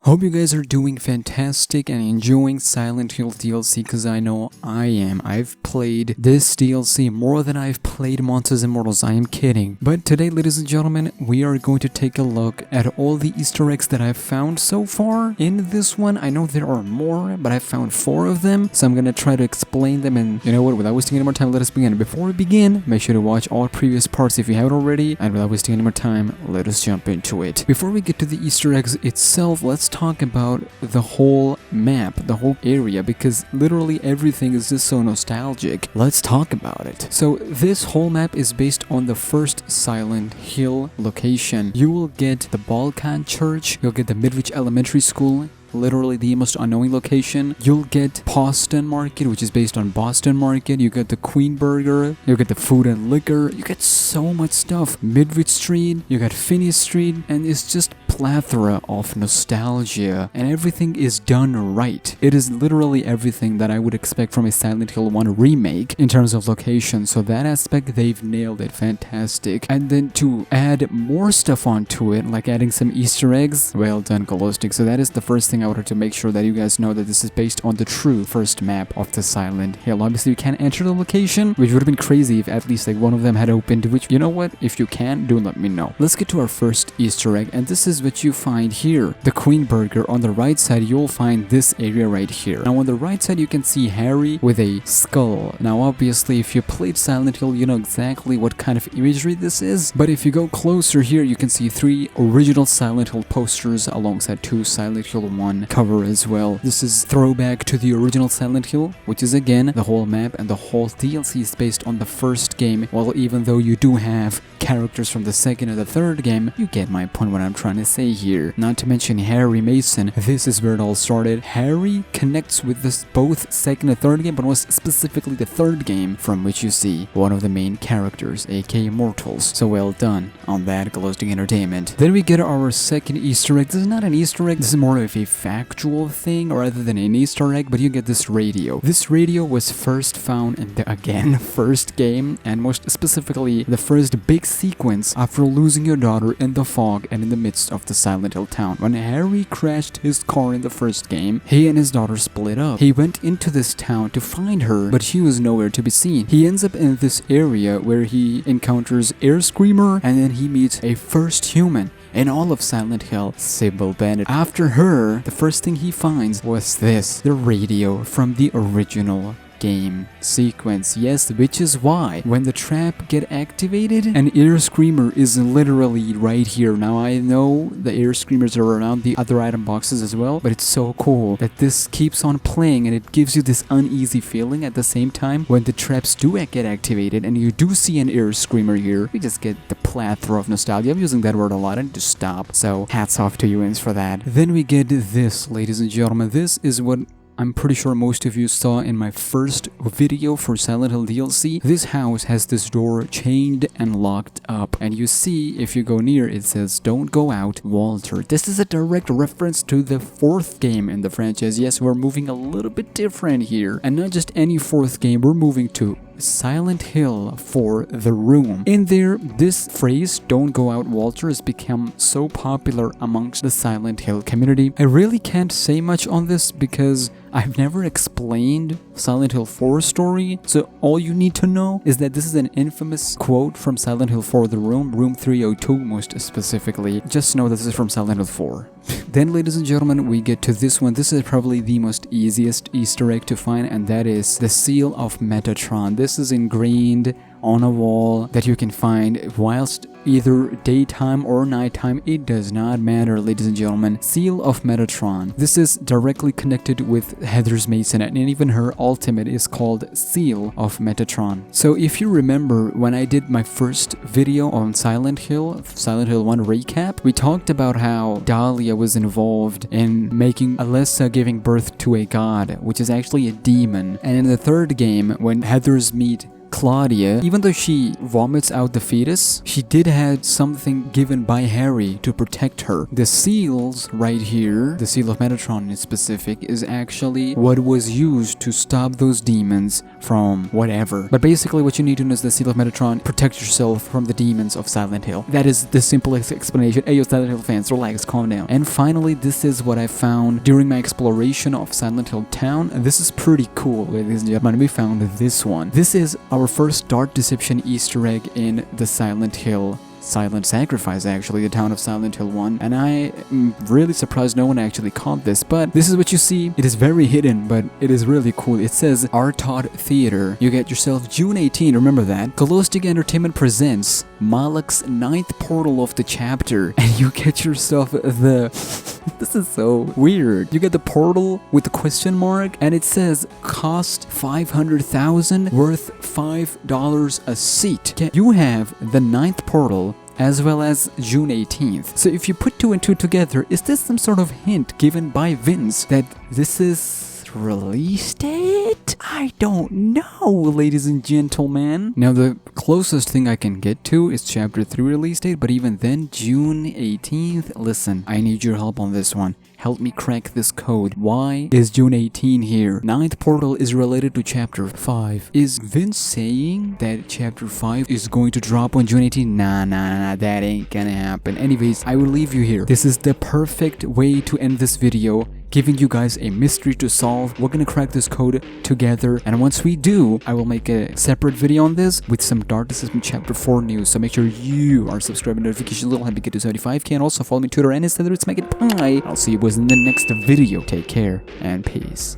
Hope you guys are doing fantastic and enjoying Silent Hill DLC because I know I am. I've played this DLC more than I've played Monsters Immortals, I am kidding. But today, ladies and gentlemen, we are going to take a look at all the Easter eggs that I've found so far in this one. I know there are more, but I've found 4 of them, so I'm gonna try to explain them. And you know what, without wasting any more time, let us begin. Before we begin, make sure to watch all previous parts if you haven't already, and without wasting any more time, let us jump into it. Before we get to the Easter eggs itself, let's talk about the whole map, the whole area, because literally everything is just so nostalgic. Let's talk about it. So this whole map is based on the first Silent Hill location. You will get the Balkan Church, you'll get the Midwich Elementary School, literally the most unknowing location. You'll get Boston Market, which is based on Boston Market. You get the Queen Burger. You get the Food and Liquor. You get so much stuff. Midwich Street. You got Finney Street, and it's just plethora of nostalgia, and everything is done right. It is literally everything that I would expect from a Silent Hill 1 remake in terms of location. So that aspect, they've nailed it. Fantastic. And then to add more stuff onto it, like adding some Easter eggs, well done, Galostic. So that is the first thing I wanted to make sure that you guys know, that this is based on the true first map of the Silent Hill. Obviously, you can't enter the location, which would have been crazy if at least like one of them had opened, which, you know what, if you can, do let me know. Let's get to our first Easter egg, and this is what you find here. The Queen Burger. On the right side, you'll find this area right here. Now, on the right side, you can see Harry with a skull. Now, obviously, if you played Silent Hill, you know exactly what kind of imagery this is, but if you go closer here, you can see 3 original Silent Hill posters alongside 2 Silent Hill 1 cover as well. This is throwback to the original Silent Hill, which is again the whole map, and the whole DLC is based on the first game. Well, even though you do have characters from the second and the third game, you get my point what I'm trying to say here. Not to mention Harry Mason. This is where it all started. Harry connects with this both second and third game, but was specifically the third game from which you see one of the main characters, aka Mortals. So well done on that, Galostic Entertainment. Then we get our second Easter egg. This is not an Easter egg, this is more of a factual thing rather than an Easter egg, but you get this radio. This radio was first found in the, again, first game, and most specifically the first big sequence after losing your daughter in the fog and in the midst of the Silent Hill town. When Harry crashed his car in the first game, he and his daughter split up. He went into this town to find her, but she was nowhere to be seen. He ends up in this area where he encounters Air Screamer, and then he meets a first human in all of Silent Hill, Sybil Bennett. After her, the first thing he finds was this, the radio from the original game sequence. Yes, which is why when the trap get activated, an Air Screamer is literally right here. Now, I know the Air Screamers are around the other item boxes as well, but it's so cool that this keeps on playing, and it gives you this uneasy feeling at the same time when the traps do get activated and you do see an Air Screamer here. We just get the plethora of nostalgia. I'm using that word a lot, and to stop, so hats off to you Ins for that. Then we get this, ladies and gentlemen. This is what I'm pretty sure most of you saw in my first video for Silent Hill DLC. This house has this door chained and locked up, and you see, if you go near, it says, "Don't go out, Walter." This is a direct reference to the 4th game in the franchise. Yes, we're moving a little bit different here, and not just any 4th game, we're moving to Silent Hill for The Room. In there, this phrase, "Don't go out, Walter," has become so popular amongst the Silent Hill community. I really can't say much on this because I've never explained Silent Hill 4 story, so all you need to know is that this is an infamous quote from Silent Hill 4 The Room, Room 302 most specifically. Just know that this is from Silent Hill 4. Then, ladies and gentlemen, we get to this one. This is probably the most easiest Easter egg to find, and that is the seal of Metatron. This is ingrained on a wall that you can find whilst either daytime or nighttime. It does not matter, ladies and gentlemen. Seal of Metatron. This is directly connected with Heather's Mason, and even her ultimate is called Seal of Metatron. So if you remember when I did my first video on Silent Hill 1 recap, we talked about how Dahlia was involved in making Alessa giving birth to a god, which is actually a demon. And in the third game, when Heathers meet Claudia, even though she vomits out the fetus, she did have something given by Harry to protect her. The seals right here, the seal of Metatron in specific, is actually what was used to stop those demons from whatever. But basically what you need to know is the seal of Metatron protects yourself from the demons of Silent Hill. That is the simplest explanation. Hey, yo, Silent Hill fans, relax, calm down. And finally, this is what I found during my exploration of Silent Hill Town. And this is pretty cool, ladies and gentlemen. We found this one. This is our first Dark Deception Easter egg in the Silent Hill Silent Sacrifice, actually, the town of Silent Hill 1, and I am really surprised no one actually caught this, but this is what you see. It is very hidden, but it is really cool. It says Artaud Theater. You get yourself June 18, remember that. Galactic Entertainment presents Malak's 9th portal of the chapter, and you get yourself the... This is so weird. You get the portal with the question mark, and it says cost 500,000, worth $5 a seat. You have the 9th portal as well as June 18th. So if you put 2 and 2 together, is this some sort of hint given by Vince that this is release date? I don't know, ladies and gentlemen. Now the closest thing I can get to is chapter 3 release date, but even then, June 18th. Listen, I need your help on this one. Help me crack this code. Why is June 18 here? 9th portal is related to chapter 5. Is Vince saying that chapter 5 is going to drop on June 18? Nah, that ain't gonna happen. Anyways, I will leave you here. This is the perfect way to end this video, giving you guys a mystery to solve. We're gonna crack this code together, and once we do, I will make a separate video on this with some Dark Deception Chapter 4 news, so make sure you are subscribed and notifications little, help me get to 75k, and also follow me on Twitter and Instagram, it's SmackNPie. I'll see you boys in the next video. Take care, and peace.